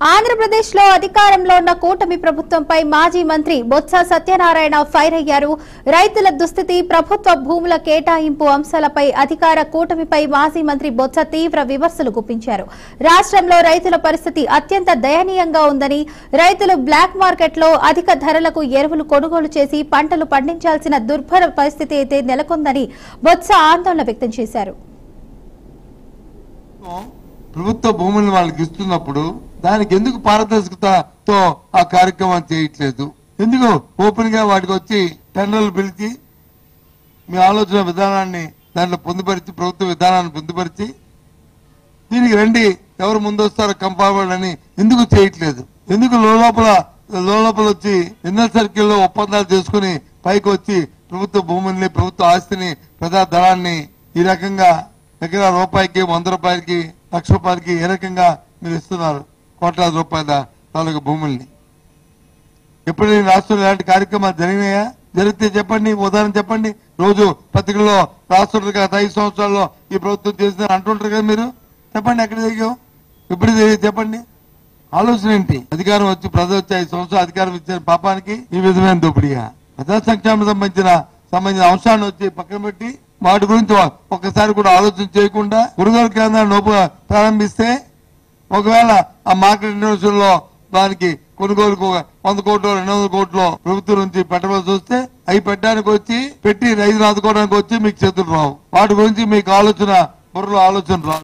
ఆంధ్రప్రదేశ్ లో అధికారంలో ఉన్న కూటమి ప్రభుత్వంపై మాజీ మంత్రి బొత్స సత్యనారాయణ ఫైర్ అయ్యారు. రైతుల దుస్థితి, ప్రభుత్వ భూముల కేటాయింపు అంశాలపై అధికార కూటమిపై మాజీ మంత్రి బొత్స తీవ్ర విమర్శలు గుప్పించారు. రాష్ట్రంలో రైతుల పరిస్థితి అత్యంత దయనీయంగా ఉందని, రైతులు బ్లాక్ మార్కెట్లో అధిక ధరలకు ఎరువులు కొనుగోలు చేసి పంటలు పండించాల్సిన దుర్భర పరిస్థితి అయితే నెలకొందని బొత్స ఆందోళన వ్యక్తం చేశారు. ప్రభుత్వ భూములను వాళ్ళకి ఇస్తున్నప్పుడు దానికి ఎందుకు పారదర్శకతతో ఆ కార్యక్రమం చేయట్లేదు? ఎందుకు ఓపెన్ గా వాటికి వచ్చి టెండర్లు పిలిచి మీ ఆలోచన విధానాన్ని దాంట్లో పొందుపరిచి, ప్రభుత్వ విధానాన్ని పొందుపరిచి దీనికి రండి, ఎవరు ముందు వస్తారో కంపార్ట్మెంట్ అని ఎందుకు చేయట్లేదు? ఎందుకు లోపల వచ్చి ఇన్నర్ సర్కిల్లో ఒప్పందాలు చేసుకుని పైకి వచ్చి ప్రభుత్వ భూముల్ని, ప్రభుత్వ ఆస్తిని, ప్రజా ధనాన్ని ఈ రకంగా దగ్గర రూపాయికి, 100 రూపాయలకి, 1,00,000 రూపాయలకి ఏ రకంగా మీరు ఇస్తున్నారు? కోట్లాది రూపాయల తాలూకు భూముల్ని. ఎప్పుడు రాష్ట్రంలో ఇలాంటి కార్యక్రమాలు జరిగినాయా? జరిగితే చెప్పండి, ఉదాహరణ చెప్పండి. రోజు పత్రికల్లో రాష్ట్రంలో గత 5 సంవత్సరాల్లో ఈ ప్రభుత్వం చేసిందని అంటుంటారు కదా, మీరు చెప్పండి ఎక్కడ జరిగావు, ఎప్పుడు జరిగింది చెప్పండి. ఆలోచన ఏంటి? అధికారం వచ్చి ప్రజలు వచ్చి 5 సంవత్సరాలు అధికారం ఇచ్చిన పాపానికి ఈ విధమైన దోపిడీగా? ప్రజా సంక్షేమం సంబంధించిన అంశాన్ని వచ్చి పక్కన పెట్టి వాటి గురించి ఒక్కసారి కూడా ఆలోచన చేయకుండా కొనుగోలు కేంద్రాన్ని ప్రారంభిస్తే ఒకవేళ ఆ మార్కెట్ ఇంటర్నేషనల్ లో దానికి కొనుగోలుకు 100 కోట్లు 200 కోట్లు ప్రభుత్వం నుంచి పెట్టవలసి వస్తే అవి పెట్టడానికి వచ్చి పెట్టి రైతులు ఆదుకోవడానికి వచ్చి మీకు చేతులు రావు. వాటి గురించి మీకు బుర్రలో ఆలోచన రావు.